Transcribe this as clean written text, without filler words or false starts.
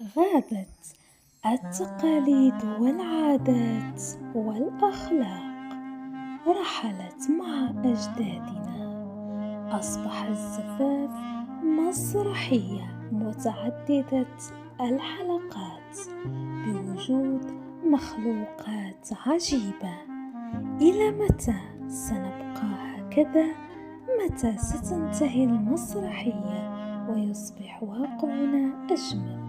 غابت التقاليد والعادات والأخلاق، رحلت مع أجدادنا. أصبح الزفاف مسرحية متعددة الحلقات بوجود مخلوقات عجيبة. إلى متى سنبقى هكذا؟ متى ستنتهي المسرحية ويصبح واقعنا أجمل؟